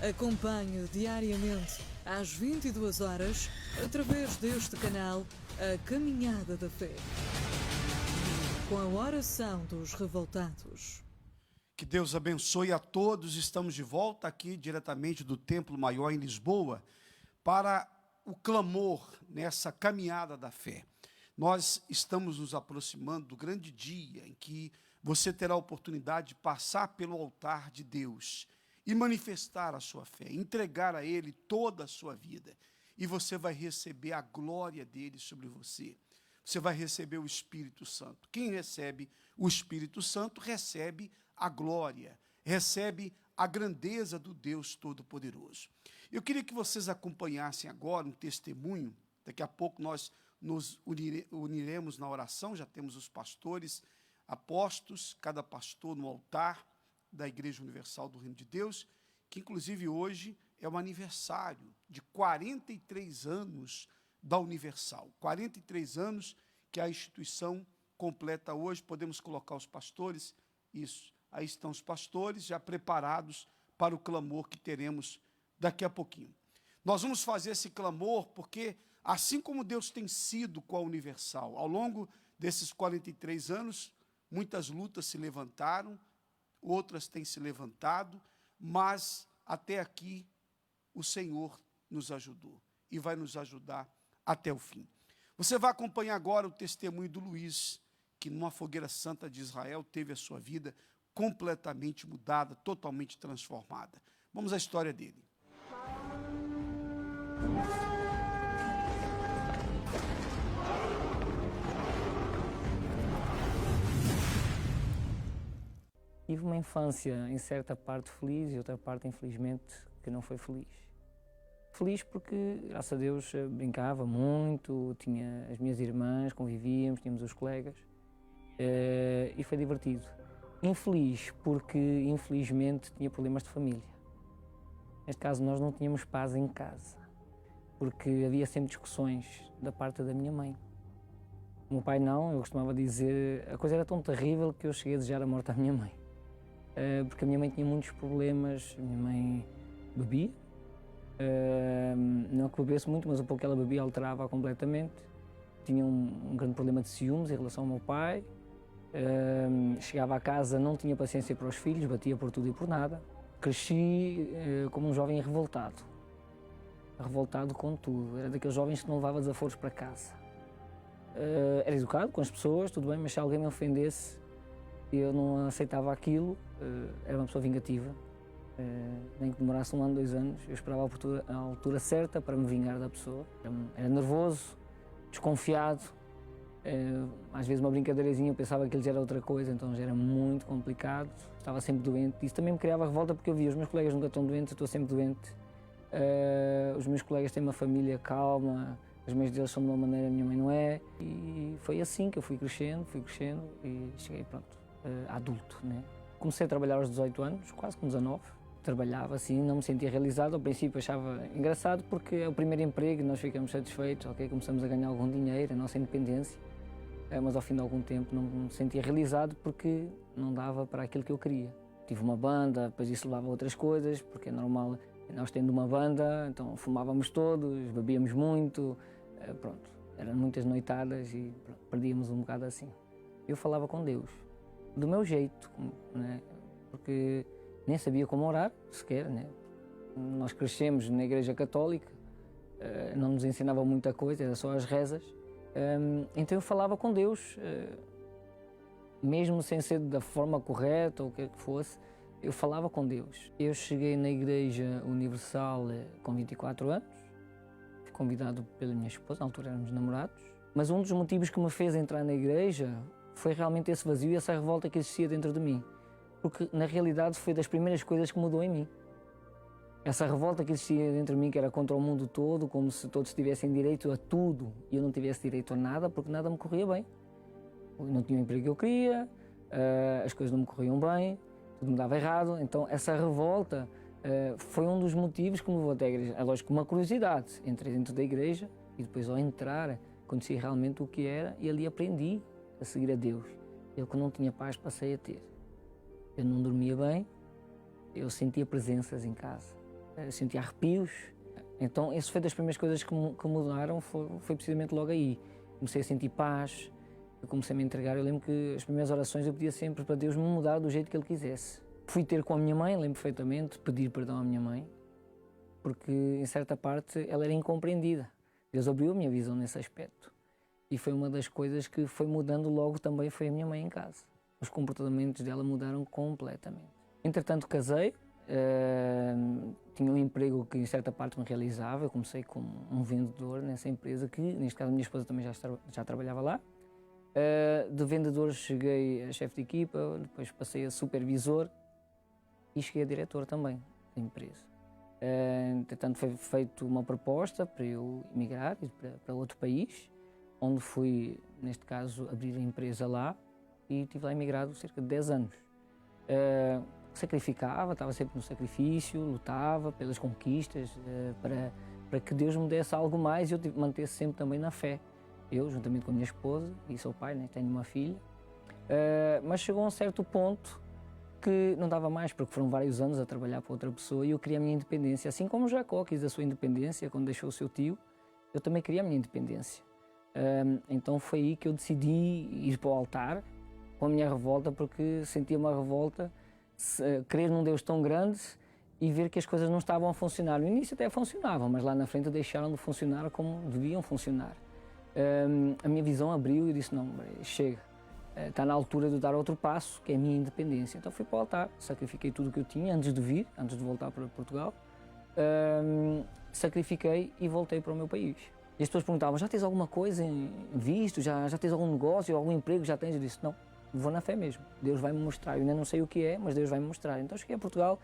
Acompanhe diariamente às 22 horas, através deste canal, a Caminhada da Fé, com a oração dos revoltados. Que Deus abençoe a todos. Estamos de volta aqui diretamente do Templo Maior em Lisboa para o clamor nessa caminhada da fé. Nós estamos nos aproximando do grande dia em que você terá a oportunidade de passar pelo altar de Deus e manifestar a sua fé, entregar a Ele toda a sua vida. E você vai receber a glória dele sobre você. Você vai receber o Espírito Santo. Quem recebe o Espírito Santo recebe a glória, recebe a grandeza do Deus Todo-Poderoso. Eu queria que vocês acompanhassem agora um testemunho. Daqui a pouco nós nos uniremos na oração, já temos os pastores apostos, cada pastor no altar da Igreja Universal do Reino de Deus, que inclusive hoje é o aniversário de 43 anos da Universal. 43 anos que a instituição completa hoje. Podemos colocar os pastores? Isso. Aí estão os pastores já preparados para o clamor que teremos daqui a pouquinho. Nós vamos fazer esse clamor porque, assim como Deus tem sido com a Universal, ao longo desses 43 anos, muitas lutas se levantaram, outras têm se levantado, mas até aqui o Senhor nos ajudou e vai nos ajudar até o fim. Você vai acompanhar agora o testemunho do Luiz, que numa fogueira santa de Israel teve a sua vida completamente mudada, totalmente transformada. Vamos à história dele. Tive uma infância em certa parte feliz e outra parte, infelizmente, que não foi feliz. Feliz porque, graças a Deus, brincava muito, tinha as minhas irmãs, convivíamos, tínhamos os colegas e foi divertido. Infeliz porque, infelizmente, tinha problemas de família. Neste caso, nós não tínhamos paz em casa, porque havia sempre discussões da parte da minha mãe. O meu pai não, eu costumava dizer, a coisa era tão terrível que eu cheguei a desejar a morte à minha mãe. Porque a minha mãe tinha muitos problemas, a minha mãe bebia, não que bebesse muito, mas o pouco que ela bebia alterava completamente. Tinha um grande problema de ciúmes em relação ao meu pai, chegava à casa, não tinha paciência para os filhos, batia por tudo e por nada. Cresci como um jovem revoltado com tudo, era daqueles jovens que não levava desaforos para casa. Era educado com as pessoas, tudo bem, mas se alguém me ofendesse, eu não aceitava aquilo, era uma pessoa vingativa, nem que demorasse 1 ano, 2 anos, eu esperava a altura certa para me vingar da pessoa. Era nervoso, desconfiado, às vezes uma brincadeirazinha eu pensava que ele já era outra coisa, então já era muito complicado, estava sempre doente. Isso também me criava revolta porque eu via os meus colegas nunca estão doentes, eu estou sempre doente. Os meus colegas têm uma família calma, as mães deles são de uma maneira, a minha mãe não é, e foi assim que eu fui crescendo e cheguei, pronto, adulto, né? Comecei a trabalhar aos 18 anos, quase com 19. Trabalhava assim, não me sentia realizado. Ao princípio achava engraçado porque é o primeiro emprego e nós ficamos satisfeitos, ok? Começamos a ganhar algum dinheiro, a nossa independência. Mas ao fim de algum tempo não me sentia realizado porque não dava para aquilo que eu queria. Tive uma banda, depois isso levava a outras coisas, porque é normal, nós tendo uma banda, então fumávamos todos, bebíamos muito, pronto. Eram muitas noitadas e pronto, perdíamos um bocado assim. Eu falava com Deus, do meu jeito, né? Porque nem sabia como orar, sequer, né? Nós crescemos na Igreja Católica, não nos ensinava muita coisa, era só as rezas. Então eu falava com Deus, mesmo sem ser da forma correta ou o que fosse, eu falava com Deus. Eu cheguei na Igreja Universal com 24 anos, fui convidado pela minha esposa, na altura éramos namorados, mas um dos motivos que me fez entrar na igreja foi realmente esse vazio e essa revolta que existia dentro de mim. Porque, na realidade, foi das primeiras coisas que mudou em mim. Essa revolta que existia dentro de mim, que era contra o mundo todo, como se todos tivessem direito a tudo e eu não tivesse direito a nada, porque nada me corria bem. Eu não tinha o emprego que eu queria, as coisas não me corriam bem, tudo me dava errado. Então, essa revolta foi um dos motivos que me levou até a igreja. É lógico, uma curiosidade. Entrei dentro da igreja e depois, ao entrar, conheci realmente o que era e ali aprendi a seguir a Deus. Eu que não tinha paz passei a ter. Eu não dormia bem, eu sentia presenças em casa. sentia arrepios. Então, isso foi das primeiras coisas que mudaram, foi precisamente logo aí. Comecei a sentir paz, eu comecei a me entregar. Eu lembro que as primeiras orações eu pedia sempre para Deus me mudar do jeito que Ele quisesse. Fui ter com a minha mãe, lembro perfeitamente, pedir perdão à minha mãe, porque em certa parte ela era incompreendida. Deus abriu a minha visão nesse aspecto. E foi uma das coisas que foi mudando logo também, foi a minha mãe em casa. Os comportamentos dela mudaram completamente. Entretanto, casei, tinha um emprego que em certa parte me realizava. Eu comecei como um vendedor nessa empresa que, neste caso, a minha esposa também já trabalhava lá. De vendedor cheguei a chefe de equipa, depois passei a supervisor e cheguei a diretor também da empresa. Entretanto, foi feita uma proposta para eu emigrar para outro país, onde fui, neste caso, abrir a empresa lá e estive lá emigrado cerca de 10 anos. Sacrificava, estava sempre no sacrifício, lutava pelas conquistas, para que Deus me desse algo mais e eu mantesse sempre também na fé. Eu, juntamente com a minha esposa, e sou pai, né, tenho uma filha, mas chegou a um certo ponto que não dava mais, porque foram vários anos a trabalhar para outra pessoa e eu queria a minha independência. Assim como Jacó quis a sua independência quando deixou o seu tio, eu também queria a minha independência. Então foi aí que eu decidi ir para o altar com a minha revolta, porque sentia uma revolta, crer num Deus tão grande e ver que as coisas não estavam a funcionar. No início até funcionavam, mas lá na frente deixaram de funcionar como deviam funcionar. A minha visão abriu e eu disse, não, chega, está na altura de dar outro passo, que é a minha independência. Então fui para o altar, sacrifiquei tudo o que eu tinha antes de voltar para Portugal, sacrifiquei e voltei para o meu país. E as pessoas perguntavam, já tens alguma coisa em visto, já tens algum negócio, algum emprego, já tens? Eu disse, não, vou na fé mesmo, Deus vai me mostrar. Eu ainda não sei o que é, mas Deus vai me mostrar. Então cheguei a Portugal,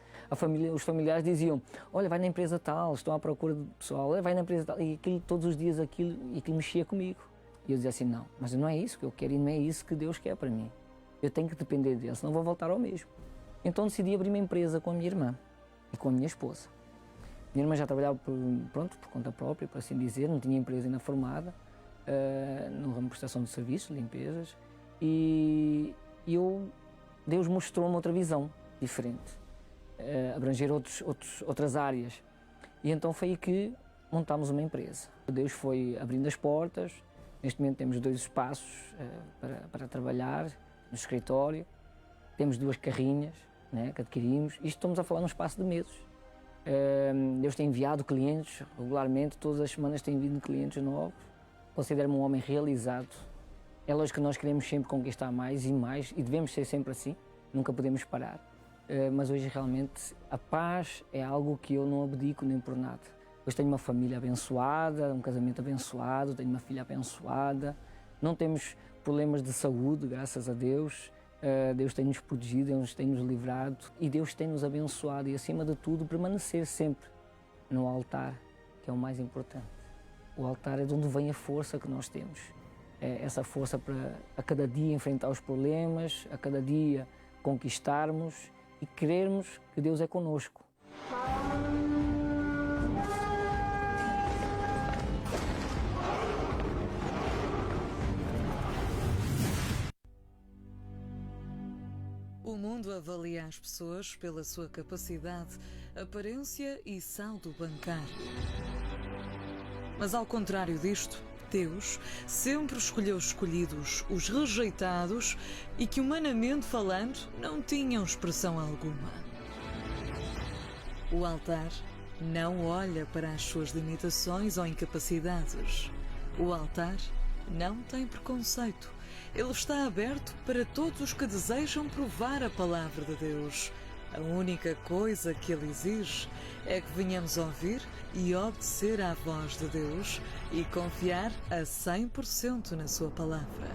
os familiares diziam, olha, vai na empresa tal, estão à procura de pessoal, olha, vai na empresa tal, e aquilo, todos os dias aquilo mexia comigo. E eu dizia assim, não, mas não é isso que eu quero e não é isso que Deus quer para mim. Eu tenho que depender dele, senão vou voltar ao mesmo. Então decidi abrir uma empresa com a minha irmã e com a minha esposa. Minha irmã já trabalhava por conta própria, por assim dizer, não tinha empresa ainda formada, no ramo de prestação de serviços, limpezas, e Deus mostrou-me outra visão diferente, abranger outras áreas. E então foi aí que montámos uma empresa. Deus foi abrindo as portas, neste momento temos 2 espaços para trabalhar no escritório, temos 2 carrinhas, né, que adquirimos, e estamos a falar num espaço de meses. Deus tem enviado clientes regularmente, todas as semanas tem vindo clientes novos. Considero-me um homem realizado. É lógico que nós queremos sempre conquistar mais e devemos ser sempre assim, nunca podemos parar. Mas hoje realmente a paz é algo que eu não abdico nem por nada. Hoje tenho uma família abençoada, um casamento abençoado, tenho uma filha abençoada, não temos problemas de saúde, graças a Deus. Deus tem-nos protegido, Deus tem-nos livrado e Deus tem-nos abençoado e, acima de tudo, permanecer sempre no altar, que é o mais importante. O altar é de onde vem a força que nós temos. É essa força para a cada dia enfrentar os problemas, a cada dia conquistarmos e crermos que Deus é conosco. O mundo avalia as pessoas pela sua capacidade, aparência e saldo bancário. Mas ao contrário disto, Deus sempre escolheu os escolhidos, os rejeitados e que, humanamente falando, não tinham expressão alguma. O altar não olha para as suas limitações ou incapacidades. O altar não tem preconceito. Ele está aberto para todos os que desejam provar a palavra de Deus. A única coisa que Ele exige é que venhamos ouvir e obedecer à voz de Deus e confiar a 100% na sua palavra.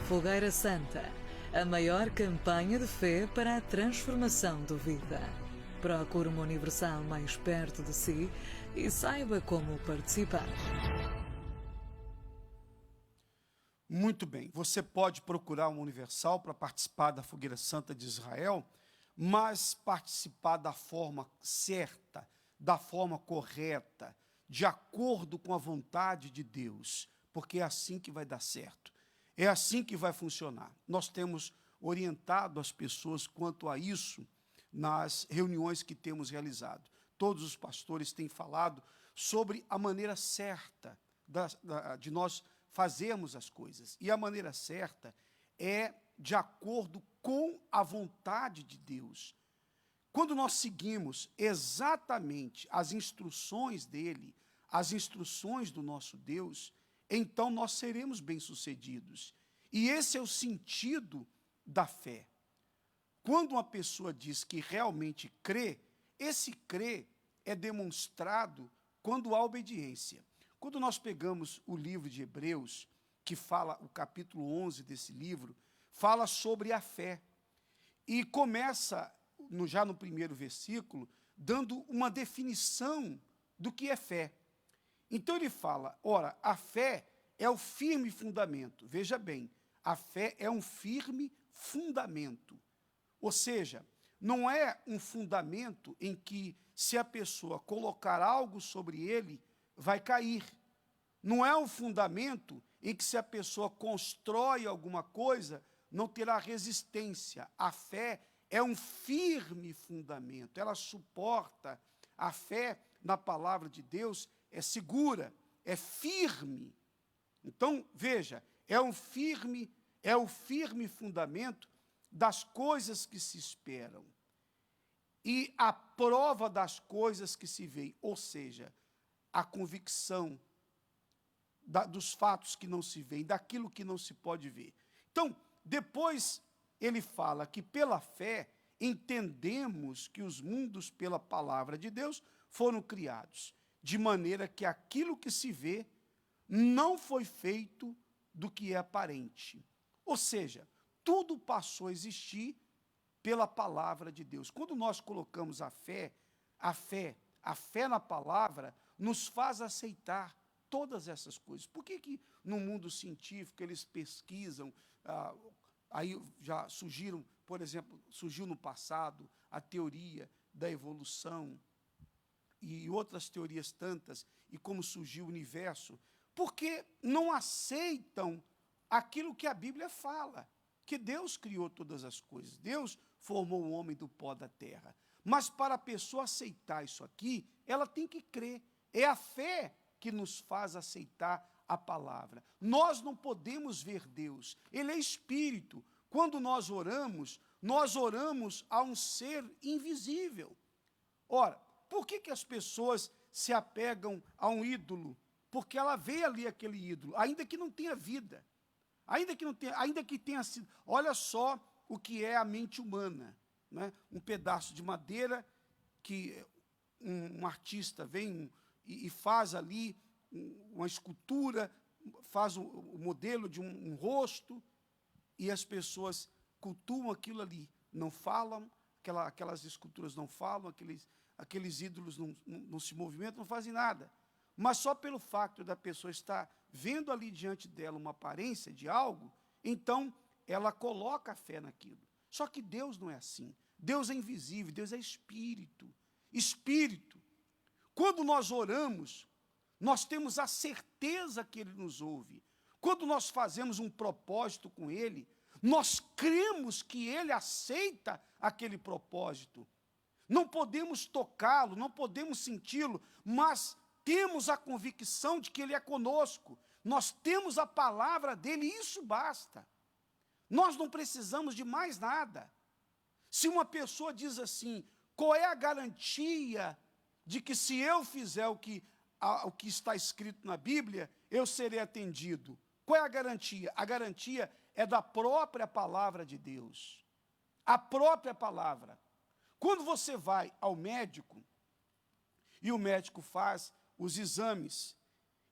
Fogueira Santa, a maior campanha de fé para a transformação de vida. Procure uma Universal mais perto de si e saiba como participar. Muito bem, você pode procurar uma Universal para participar da Fogueira Santa de Israel, mas participar da forma certa, da forma correta, de acordo com a vontade de Deus, porque é assim que vai dar certo, é assim que vai funcionar. Nós temos orientado as pessoas quanto a isso nas reuniões que temos realizado. Todos os pastores têm falado sobre a maneira certa de nós fazermos as coisas. E a maneira certa é de acordo com a vontade de Deus. Quando nós seguimos exatamente as instruções dele, as instruções do nosso Deus, então nós seremos bem-sucedidos. E esse é o sentido da fé. Quando uma pessoa diz que realmente crê, esse crer é demonstrado quando há obediência. Quando nós pegamos o livro de Hebreus, que fala, o capítulo 11 desse livro, fala sobre a fé. E começa, já no primeiro versículo, dando uma definição do que é fé. Então ele fala, ora, a fé é o firme fundamento. Veja bem, a fé é um firme fundamento. Ou seja, não é um fundamento em que, se a pessoa colocar algo sobre ele, vai cair. Não é um fundamento em que, se a pessoa constrói alguma coisa, não terá resistência. A fé é um firme fundamento, ela suporta. A fé na palavra de Deus é segura, é firme. Então, veja, é o firme fundamento das coisas que se esperam e a prova das coisas que se veem, ou seja, a convicção dos fatos que não se veem, daquilo que não se pode ver. Então, depois ele fala que pela fé entendemos que os mundos pela palavra de Deus foram criados, de maneira que aquilo que se vê não foi feito do que é aparente. Ou seja, tudo passou a existir pela palavra de Deus. Quando nós colocamos a fé na palavra, nos faz aceitar todas essas coisas. Por que no mundo científico eles pesquisam, aí já surgiram, por exemplo, surgiu no passado a teoria da evolução e outras teorias tantas, e como surgiu o universo? Porque não aceitam aquilo que a Bíblia fala, que Deus criou todas as coisas, Deus formou o homem do pó da terra. Mas para a pessoa aceitar isso aqui, ela tem que crer. É a fé que nos faz aceitar a palavra. Nós não podemos ver Deus, Ele é espírito. Quando nós oramos a um ser invisível. Ora, por que as pessoas se apegam a um ídolo? Porque ela vê ali aquele ídolo, ainda que não tenha vida. Ainda que tenha sido, olha só o que é a mente humana, né? Um pedaço de madeira que um artista vem e faz ali uma escultura, faz o modelo de um rosto, e as pessoas cultuam aquilo ali, não falam, aquelas esculturas não falam, aqueles ídolos não se movimentam, não fazem nada. Mas só pelo fato da pessoa estar vendo ali diante dela uma aparência de algo, então ela coloca a fé naquilo. Só que Deus não é assim. Deus é invisível, Deus é espírito. Espírito. Quando nós oramos, nós temos a certeza que Ele nos ouve. Quando nós fazemos um propósito com Ele, nós cremos que Ele aceita aquele propósito. Não podemos tocá-lo, não podemos senti-lo, mas temos a convicção de que Ele é conosco. Nós temos a palavra dEle e isso basta. Nós não precisamos de mais nada. Se uma pessoa diz assim, qual é a garantia de que, se eu fizer o que está escrito na Bíblia, eu serei atendido? Qual é a garantia? A garantia é da própria palavra de Deus. A própria palavra. Quando você vai ao médico, e o médico faz os exames,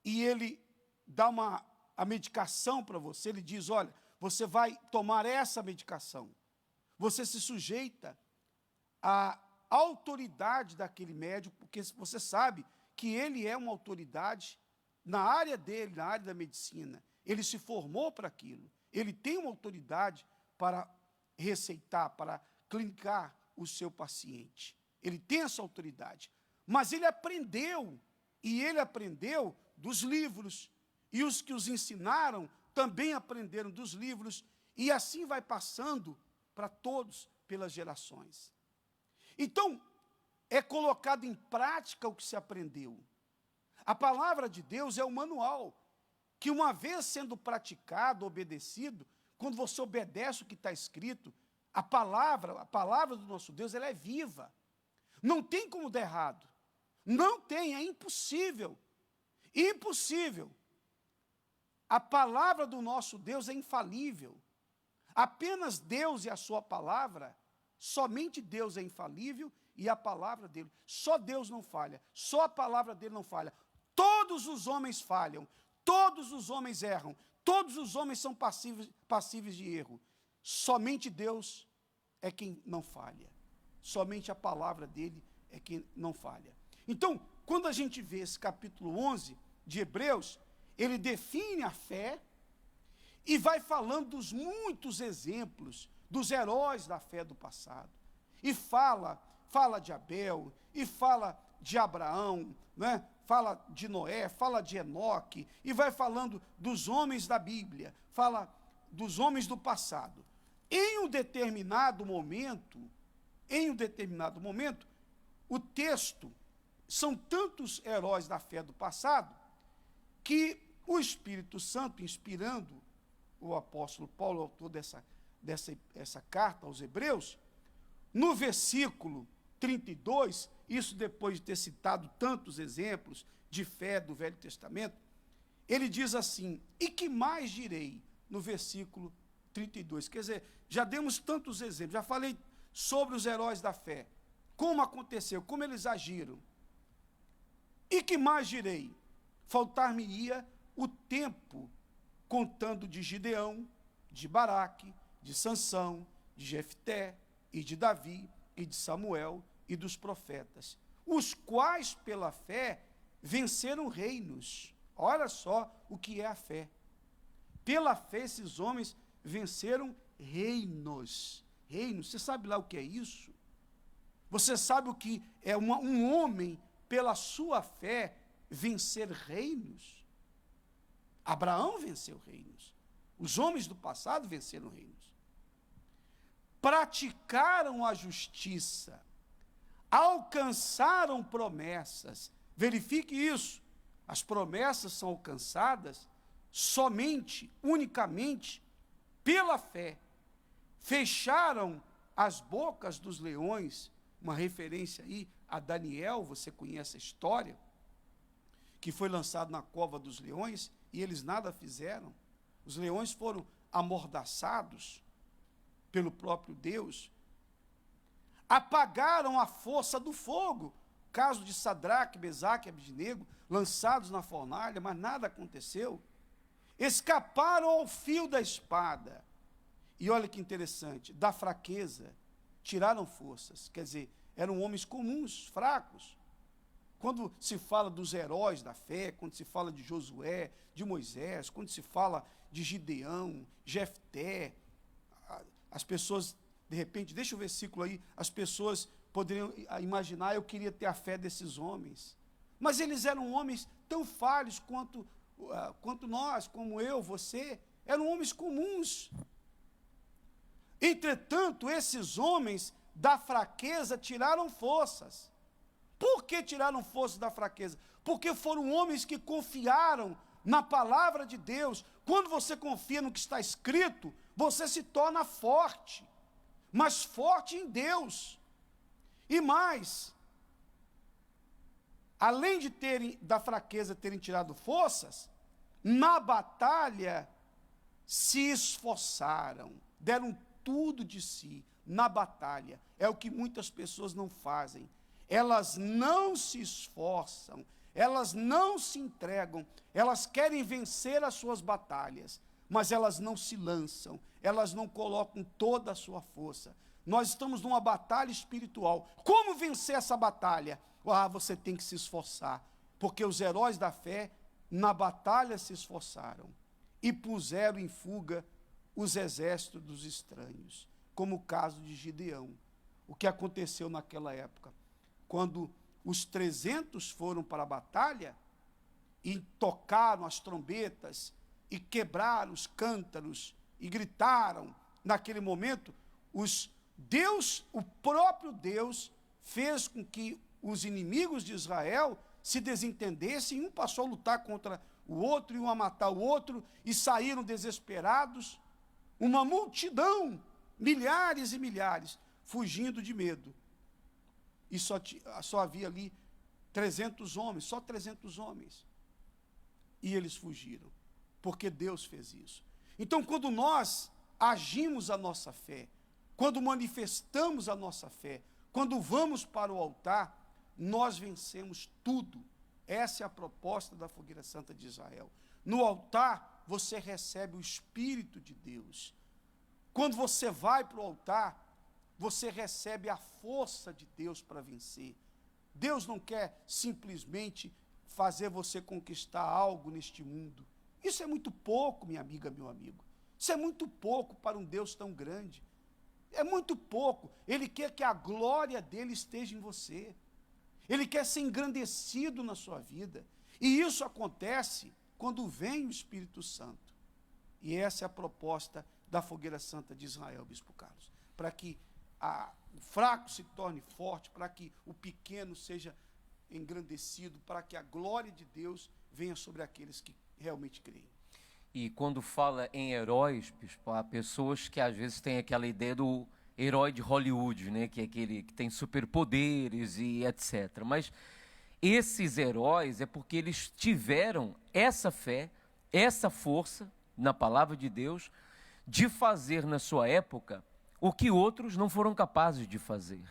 e ele dá a medicação para você, ele diz, olha, você vai tomar essa medicação. Você se sujeita à autoridade daquele médico, porque você sabe que ele é uma autoridade na área dele, na área da medicina. Ele se formou para aquilo. Ele tem uma autoridade para receitar, para clinicar o seu paciente. Ele tem essa autoridade. Mas ele aprendeu, e ele aprendeu dos livros. E os que os ensinaram também aprenderam dos livros. E assim vai passando para todos, pelas gerações. Então, é colocado em prática o que se aprendeu. A palavra de Deus é o manual, que uma vez sendo praticado, obedecido, quando você obedece o que está escrito, a palavra do nosso Deus, ela é viva. Não tem como dar errado. Não tem, é impossível. Impossível. A palavra do nosso Deus é infalível. Apenas Deus e a sua palavra, somente Deus é infalível e a palavra dele. Só Deus não falha, só a palavra dele não falha. Todos os homens falham, todos os homens erram, todos os homens são passíveis de erro. Somente Deus é quem não falha. Somente a palavra dele é quem não falha. Então, quando a gente vê esse capítulo 11 de Hebreus, ele define a fé e vai falando dos muitos exemplos dos heróis da fé do passado. E fala de Abel, e fala de Abraão, né? Fala de Noé, fala de Enoque, e vai falando dos homens da Bíblia, fala dos homens do passado. Em um determinado momento, o texto, são tantos heróis da fé do passado, que o Espírito Santo, inspirando o apóstolo Paulo, autor dessa carta aos Hebreus, no versículo 32, isso depois de ter citado tantos exemplos de fé do Velho Testamento, ele diz assim: e que mais direi? No versículo 32, quer dizer, já demos tantos exemplos, já falei sobre os heróis da fé, como aconteceu, como eles agiram. E que mais direi? Faltar-me-ia o tempo contando de Gideão, de Baraque, de Sansão, de Jefté, e de Davi, e de Samuel, e dos profetas, os quais, pela fé, venceram reinos. Olha só o que é a fé. Pela fé, esses homens venceram reinos. Reinos, você sabe lá o que é isso? Você sabe o que é um homem, pela sua fé, vencer reinos? Abraão venceu reinos. Os homens do passado venceram reinos. Praticaram a justiça, alcançaram promessas. Verifique isso. As promessas são alcançadas somente, unicamente, pela fé. Fecharam as bocas dos leões, uma referência aí a Daniel, você conhece a história, que foi lançado na cova dos leões, e eles nada fizeram. Os leões foram amordaçados pelo próprio Deus. Apagaram a força do fogo, caso de Sadraque, Mesaque e Abednego, lançados na fornalha, mas nada aconteceu. Escaparam ao fio da espada. E olha que interessante, da fraqueza tiraram forças, quer dizer, eram homens comuns, fracos. Quando se fala dos heróis da fé, quando se fala de Josué, de Moisés, quando se fala de Gideão, Jefté, as pessoas, de repente, deixa o versículo aí, as pessoas poderiam imaginar: eu queria ter a fé desses homens. Mas eles eram homens tão falhos quanto nós, como eu, você, eram homens comuns. Entretanto, esses homens da fraqueza tiraram forças. Por que tiraram forças da fraqueza? Porque foram homens que confiaram na palavra de Deus. Quando você confia no que está escrito, você se torna forte, mas forte em Deus. E mais, além de da fraqueza terem tirado forças, na batalha se esforçaram, deram tudo de si na batalha. É o que muitas pessoas não fazem. Elas não se esforçam, elas não se entregam, elas querem vencer as suas batalhas, mas elas não se lançam, elas não colocam toda a sua força. Nós estamos numa batalha espiritual. Como vencer essa batalha? Você tem que se esforçar, porque os heróis da fé na batalha se esforçaram e puseram em fuga os exércitos dos estranhos, como o caso de Gideão. O que aconteceu naquela época? Quando os 300 foram para a batalha e tocaram as trombetas e quebraram os cântaros e gritaram, naquele momento, o próprio Deus fez com que os inimigos de Israel se desentendessem, um passou a lutar contra o outro, e um a matar o outro, e saíram desesperados. Uma multidão, milhares e milhares, fugindo de medo. E só havia ali 300 homens, só 300 homens. E eles fugiram, porque Deus fez isso. Então, quando nós agimos a nossa fé, quando manifestamos a nossa fé, quando vamos para o altar, nós vencemos tudo. Essa é a proposta da Fogueira Santa de Israel. No altar, você recebe o Espírito de Deus. Quando você vai para o altar, você recebe a força de Deus para vencer. Deus não quer simplesmente fazer você conquistar algo neste mundo. Isso é muito pouco, minha amiga, meu amigo. Isso é muito pouco para um Deus tão grande. É muito pouco. Ele quer que a glória dele esteja em você. Ele quer ser engrandecido na sua vida. E isso acontece quando vem o Espírito Santo. E essa é a proposta da Fogueira Santa de Israel, Bispo Carlos. Para que o fraco se torne forte, para que o pequeno seja engrandecido, para que a glória de Deus venha sobre aqueles que realmente creem. E quando fala em heróis, Bispo, há pessoas que às vezes têm aquela ideia do herói de Hollywood, né? Que é aquele que tem superpoderes e etc. Mas esses heróis é porque eles tiveram essa fé, essa força na palavra de Deus, de fazer na sua época o que outros não foram capazes de fazer.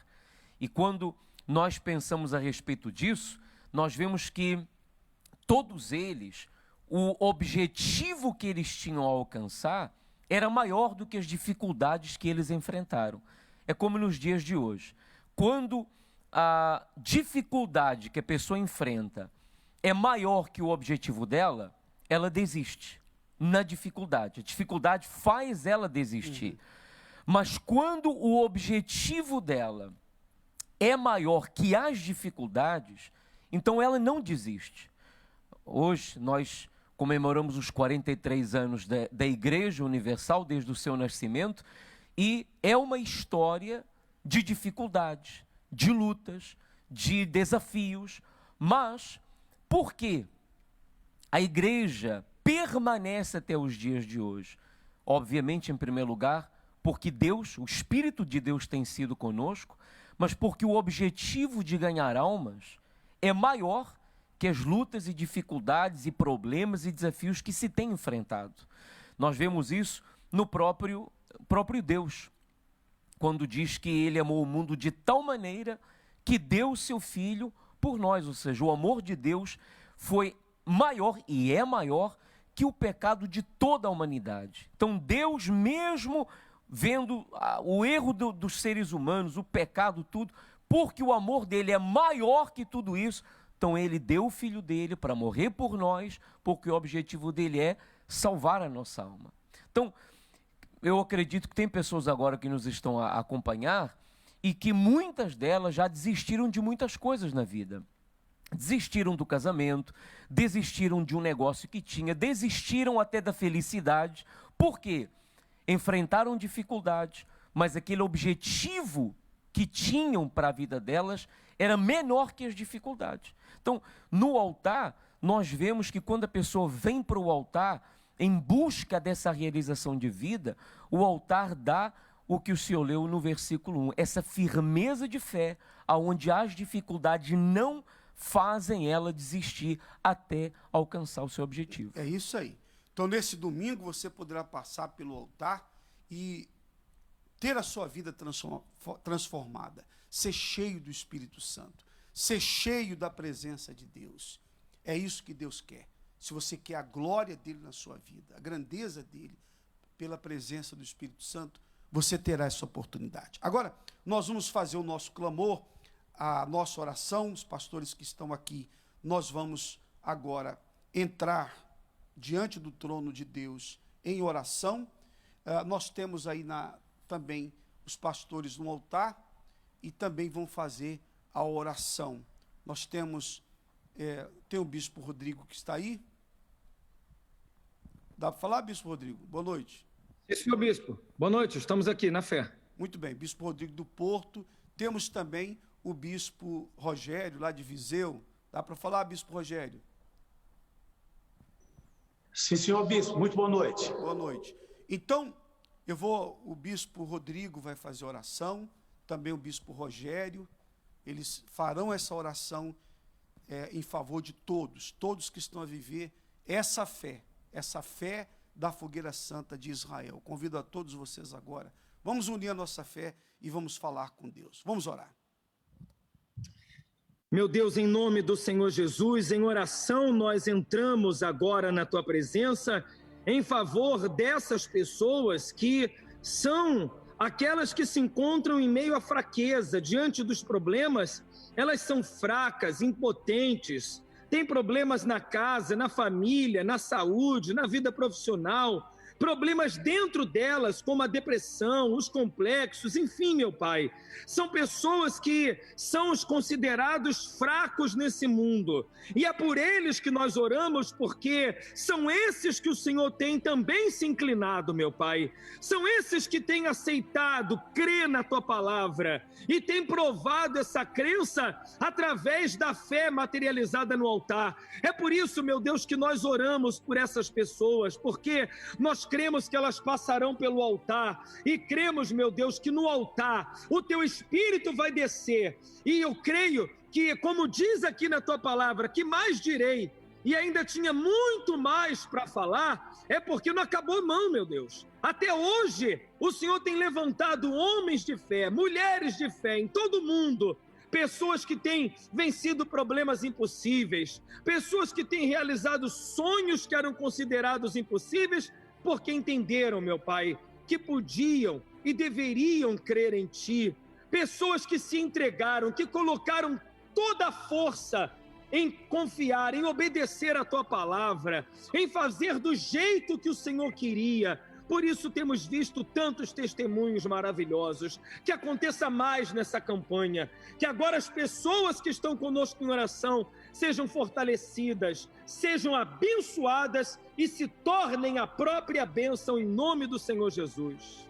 E quando nós pensamos a respeito disso, nós vemos que todos eles, o objetivo que eles tinham a alcançar era maior do que as dificuldades que eles enfrentaram. É como nos dias de hoje. Quando a dificuldade que a pessoa enfrenta é maior que o objetivo dela, ela desiste na dificuldade. A dificuldade faz ela desistir. Mas quando o objetivo dela é maior que as dificuldades, então ela não desiste. Hoje nós comemoramos os 43 anos da Igreja Universal, desde o seu nascimento, e é uma história de dificuldades, de lutas, de desafios, mas por que a Igreja permanece até os dias de hoje? Obviamente, em primeiro lugar, porque Deus, o Espírito de Deus tem sido conosco, mas porque o objetivo de ganhar almas é maior que as lutas e dificuldades e problemas e desafios que se tem enfrentado. Nós vemos isso no próprio Deus, quando diz que ele amou o mundo de tal maneira que deu o seu Filho por nós, ou seja, o amor de Deus foi maior e é maior que o pecado de toda a humanidade. Então Deus, mesmo vendo o erro dos seres humanos, o pecado, tudo, porque o amor dele é maior que tudo isso, então ele deu o Filho dele para morrer por nós, porque o objetivo dele é salvar a nossa alma. Então, eu acredito que tem pessoas agora que nos estão a acompanhar e que muitas delas já desistiram de muitas coisas na vida. Desistiram do casamento, desistiram de um negócio que tinha, desistiram até da felicidade. Por quê? Enfrentaram dificuldades, mas aquele objetivo que tinham para a vida delas era menor que as dificuldades. Então, no altar, nós vemos que quando a pessoa vem para o altar em busca dessa realização de vida, o altar dá o que o senhor leu no versículo 1, essa firmeza de fé, aonde as dificuldades não fazem ela desistir até alcançar o seu objetivo. É isso aí. Então, nesse domingo, você poderá passar pelo altar e ter a sua vida transformada, ser cheio do Espírito Santo, ser cheio da presença de Deus. É isso que Deus quer. Se você quer a glória dele na sua vida, a grandeza dele, pela presença do Espírito Santo, você terá essa oportunidade. Agora, nós vamos fazer o nosso clamor, a nossa oração. Os pastores que estão aqui, nós vamos agora entrar diante do trono de Deus em oração. Nós temos aí também os pastores no altar e também vão fazer a oração. Nós temos, tem o Bispo Rodrigo que está aí. Dá para falar, Bispo Rodrigo? Boa noite. Sim, senhor Bispo. Boa noite, estamos aqui na fé. Muito bem, Bispo Rodrigo do Porto. Temos também o bispo Rogério, lá de Viseu. Dá para falar, bispo Rogério? Sim, senhor bispo, muito boa noite. Boa noite. Então, o bispo Rodrigo vai fazer oração, também o bispo Rogério, eles farão essa oração em favor de todos que estão a viver essa fé da Fogueira Santa de Israel. Convido a todos vocês agora, vamos unir a nossa fé e vamos falar com Deus. Vamos orar. Meu Deus, em nome do Senhor Jesus, em oração nós entramos agora na tua presença em favor dessas pessoas que são aquelas que se encontram em meio à fraqueza, diante dos problemas. Elas são fracas, impotentes, têm problemas na casa, na família, na saúde, na vida profissional, problemas dentro delas, como a depressão, os complexos, enfim, meu Pai. São pessoas que são os considerados fracos nesse mundo. E é por eles que nós oramos, porque são esses que o Senhor tem também se inclinado, meu Pai. São esses que têm aceitado, crer na Tua palavra e têm provado essa crença através da fé materializada no altar. É por isso, meu Deus, que nós oramos por essas pessoas, porque nós cremos que elas passarão pelo altar e cremos, meu Deus, que no altar o Teu Espírito vai descer. E eu creio que, como diz aqui na Tua palavra, que mais direi, e ainda tinha muito mais para falar, é porque não acabou a mão, meu Deus. Até hoje, o Senhor tem levantado homens de fé, mulheres de fé em todo o mundo, pessoas que têm vencido problemas impossíveis, pessoas que têm realizado sonhos que eram considerados impossíveis, porque entenderam, meu Pai, que podiam e deveriam crer em Ti. Pessoas que se entregaram, que colocaram toda a força em confiar, em obedecer a Tua palavra, em fazer do jeito que o Senhor queria. Por isso temos visto tantos testemunhos maravilhosos. Que aconteça mais nessa campanha, que agora as pessoas que estão conosco em oração sejam fortalecidas, sejam abençoadas e se tornem a própria bênção em nome do Senhor Jesus.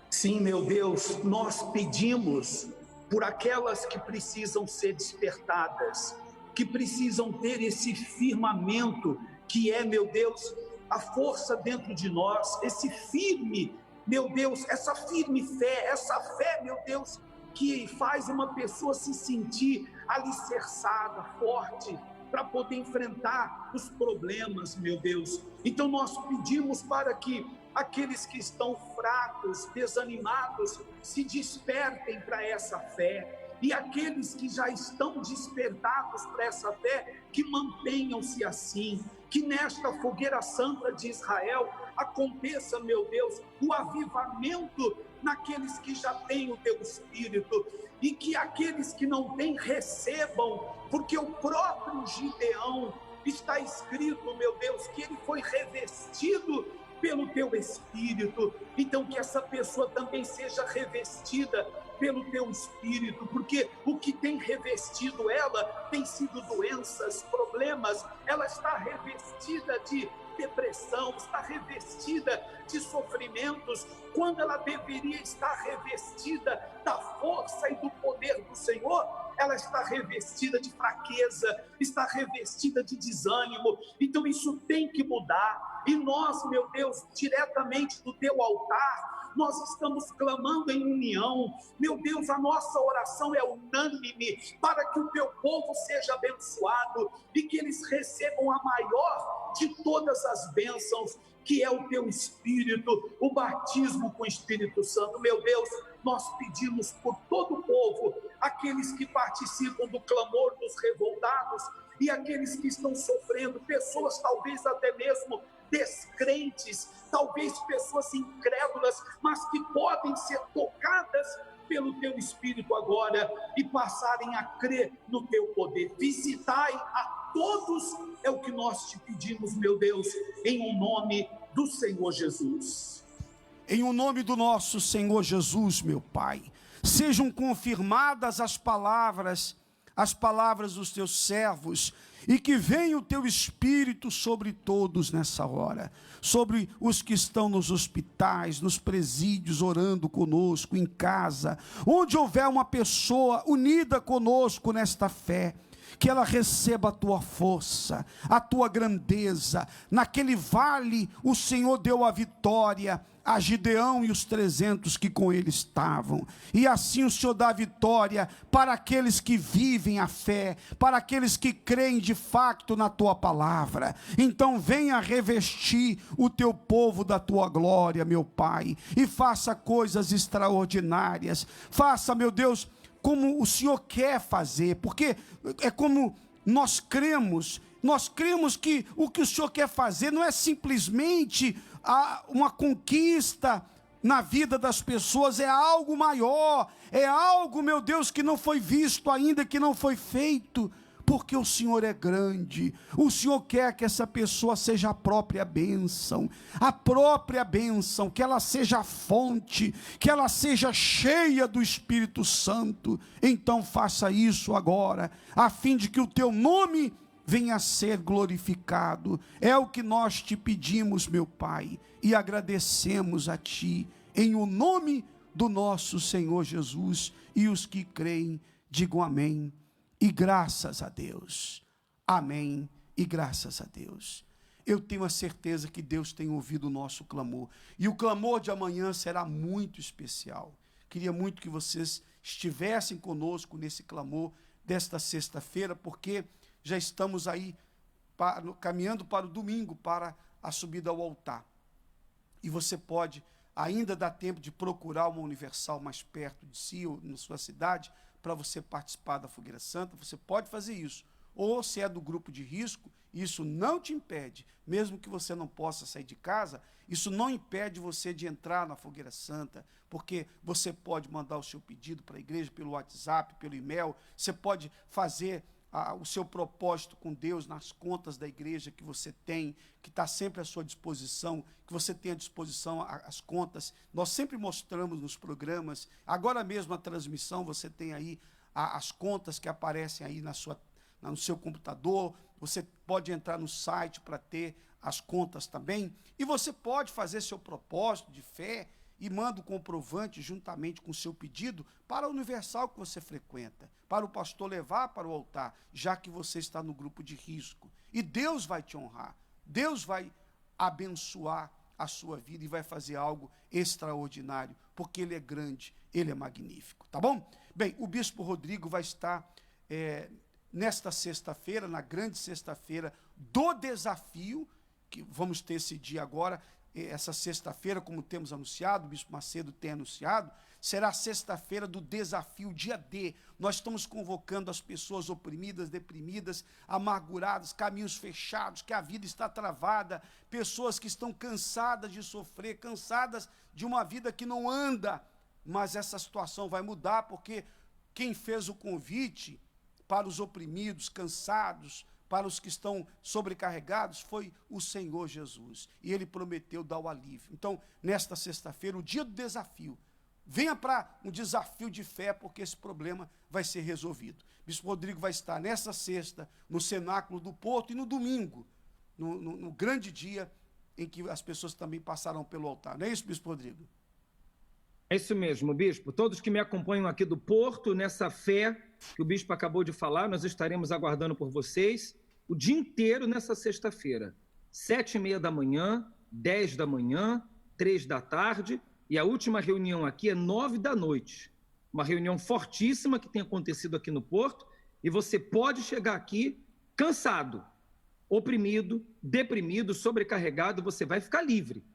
Sim, meu Deus, nós pedimos por aquelas que precisam ser despertadas, que precisam ter esse firmamento que é, meu Deus, a força dentro de nós, esse firme, meu Deus, essa firme fé, essa fé, meu Deus, que faz uma pessoa se sentir alicerçada, forte, para poder enfrentar os problemas, meu Deus. Então nós pedimos para que aqueles que estão fracos, desanimados, se despertem para essa fé. E aqueles que já estão despertados para essa fé, que mantenham-se assim. Que nesta fogueira santa de Israel aconteça, meu Deus, o avivamento naqueles que já têm o Teu Espírito. E que aqueles que não têm recebam, porque o próprio Gideão está escrito, meu Deus, que ele foi revestido pelo Teu Espírito. Então que essa pessoa também seja revestida pelo Teu Espírito, porque o que tem revestido ela tem sido doenças, problemas. Ela está revestida de depressão, está revestida de sofrimentos, quando ela deveria estar revestida da força e do poder do Senhor. Ela está revestida de fraqueza, está revestida de desânimo. Então isso tem que mudar. E nós, meu Deus, diretamente do Teu altar, nós estamos clamando em união. Meu Deus, a nossa oração é unânime para que o Teu povo seja abençoado e que eles recebam a maior de todas as bênçãos, que é o Teu Espírito, o batismo com o Espírito Santo. Meu Deus, nós pedimos por todo o povo, aqueles que participam do clamor dos revoltados e aqueles que estão sofrendo, pessoas talvez até mesmo descrentes, talvez pessoas incrédulas, mas que podem ser tocadas pelo Teu Espírito agora e passarem a crer no Teu poder. Visitai a todos, é o que nós Te pedimos, meu Deus, em o nome do Senhor Jesus. Em o nome do nosso Senhor Jesus, meu Pai, sejam confirmadas as palavras as palavras dos teus servos, e que venha o teu Espírito sobre todos nessa hora, sobre os que estão nos hospitais, nos presídios, orando conosco, em casa, onde houver uma pessoa unida conosco nesta fé, que ela receba a tua força, a tua grandeza. Naquele vale o Senhor deu a vitória a Gideão e os 300 que com ele estavam, e assim o Senhor dá a vitória para aqueles que vivem a fé, para aqueles que creem de fato na tua palavra. Então venha revestir o teu povo da tua glória, meu Pai, e faça coisas extraordinárias, faça, meu Deus, como o Senhor quer fazer, porque é como nós cremos que o que o Senhor quer fazer não é simplesmente uma conquista na vida das pessoas, é algo maior, é algo, meu Deus, que não foi visto ainda, que não foi feito, porque o Senhor é grande. O Senhor quer que essa pessoa seja a própria bênção, que ela seja a fonte, que ela seja cheia do Espírito Santo. Então faça isso agora, a fim de que o teu nome venha a ser glorificado. É o que nós te pedimos, meu Pai, e agradecemos a Ti, em o nome do nosso Senhor Jesus. E os que creem, digam amém, e graças a Deus. Amém, e graças a Deus. Eu tenho a certeza que Deus tem ouvido o nosso clamor, e o clamor de amanhã será muito especial. Queria muito que vocês estivessem conosco nesse clamor desta sexta-feira, porque já estamos aí caminhando para o domingo, para a subida ao altar. E você pode, ainda dá tempo de procurar uma Universal mais perto de si, ou na sua cidade, para você participar da Fogueira Santa. Você pode fazer isso. Ou se é do grupo de risco, isso não te impede, mesmo que você não possa sair de casa, isso não impede você de entrar na Fogueira Santa, porque você pode mandar o seu pedido para a igreja pelo WhatsApp, pelo e-mail, você pode fazer o seu propósito com Deus nas contas da igreja que você tem, que está sempre à sua disposição, que você tem à disposição as contas. Nós sempre mostramos nos programas, agora mesmo a transmissão, você tem aí as contas que aparecem aí no seu computador. Você pode entrar no site para ter as contas também, e você pode fazer seu propósito de fé e manda o comprovante juntamente com o seu pedido para a Universal que você frequenta, para o pastor levar para o altar, já que você está no grupo de risco. E Deus vai te honrar, Deus vai abençoar a sua vida e vai fazer algo extraordinário, porque Ele é grande, Ele é magnífico, tá bom? Bem, o Bispo Rodrigo vai estar nesta sexta-feira, na grande sexta-feira do desafio, que vamos ter esse dia agora, essa sexta-feira, como temos anunciado, o Bispo Macedo tem anunciado, será a sexta-feira do desafio, dia D. Nós estamos convocando as pessoas oprimidas, deprimidas, amarguradas, caminhos fechados, que a vida está travada, pessoas que estão cansadas de sofrer, cansadas de uma vida que não anda, mas essa situação vai mudar, porque quem fez o convite para os oprimidos, cansados, para os que estão sobrecarregados, foi o Senhor Jesus. E Ele prometeu dar o alívio. Então, nesta sexta-feira, o dia do desafio, venha para um desafio de fé, porque esse problema vai ser resolvido. Bispo Rodrigo vai estar nessa sexta, no Cenáculo do Porto, e no domingo, no grande dia em que as pessoas também passarão pelo altar. Não é isso, Bispo Rodrigo? É isso mesmo, Bispo. Todos que me acompanham aqui do Porto, nessa fé que o Bispo acabou de falar, nós estaremos aguardando por vocês o dia inteiro nessa sexta-feira, 7h30 da manhã, 10 da manhã, 3 da tarde, e a última reunião aqui é 9 da noite. Uma reunião fortíssima que tem acontecido aqui no Porto, e você pode chegar aqui cansado, oprimido, deprimido, sobrecarregado, você vai ficar livre.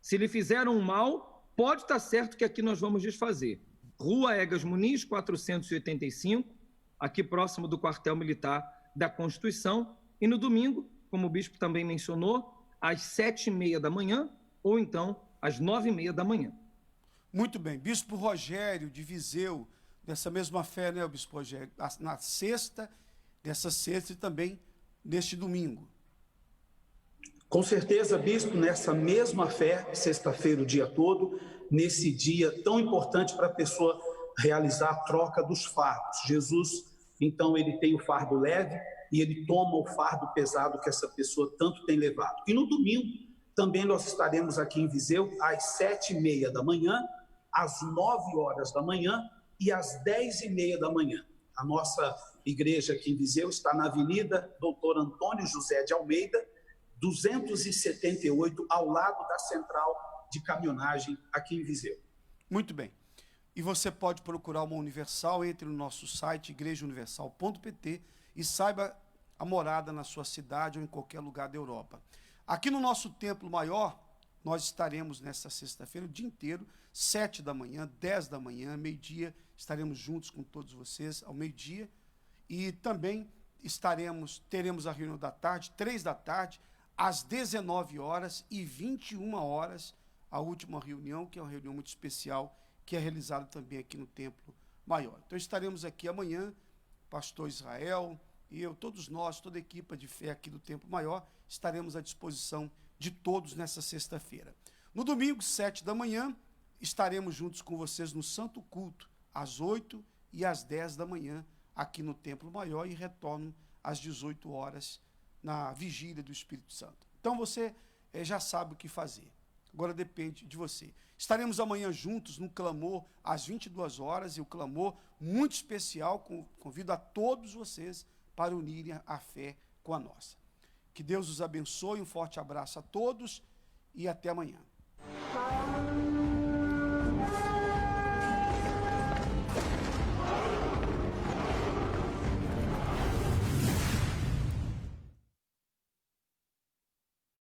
Se lhe fizeram um mal, pode estar certo que aqui nós vamos desfazer. Rua Egas Muniz, 485, aqui próximo do quartel militar da Constituição, e no domingo, como o Bispo também mencionou, às 7h30 da manhã, ou então às 9h30 da manhã. Muito bem. Bispo Rogério de Viseu, dessa mesma fé, né, o Bispo Rogério? Na sexta, dessa sexta e também neste domingo. Com certeza, Bispo, nessa mesma fé, sexta-feira o dia todo, nesse dia tão importante para a pessoa realizar a troca dos fardos. Jesus então ele tem o fardo leve e ele toma o fardo pesado que essa pessoa tanto tem levado. E no domingo, também nós estaremos aqui em Viseu às 7h30 da manhã, às 9 horas da manhã e às 10h30 da manhã. A nossa igreja aqui em Viseu está na Avenida Doutor Antônio José de Almeida, 278, ao lado da central de caminhonagem aqui em Viseu. Muito bem. E você pode procurar uma Universal, entre no nosso site igrejauniversal.pt e saiba a morada na sua cidade ou em qualquer lugar da Europa. Aqui no nosso Templo Maior, nós estaremos nesta sexta-feira o dia inteiro, 7 da manhã, 10 da manhã, meio-dia, estaremos juntos com todos vocês ao meio-dia. E também teremos a reunião da tarde, 3 da tarde, às 19 horas e 21 horas, a última reunião, que é uma reunião muito especial, que é realizada também aqui no Templo Maior. Então estaremos aqui amanhã, pastor Israel, eu, todos nós, toda a equipe de fé aqui do Templo Maior, estaremos à disposição de todos nessa sexta-feira. No domingo, 7 da manhã, estaremos juntos com vocês no Santo Culto, às 8 e às 10 da manhã, aqui no Templo Maior, e retorno às 18 horas na vigília do Espírito Santo. Então você já sabe o que fazer. Agora depende de você. Estaremos amanhã juntos no clamor às 22 horas, e o clamor muito especial, convido a todos vocês para unirem a fé com a nossa. Que Deus os abençoe, um forte abraço a todos e até amanhã.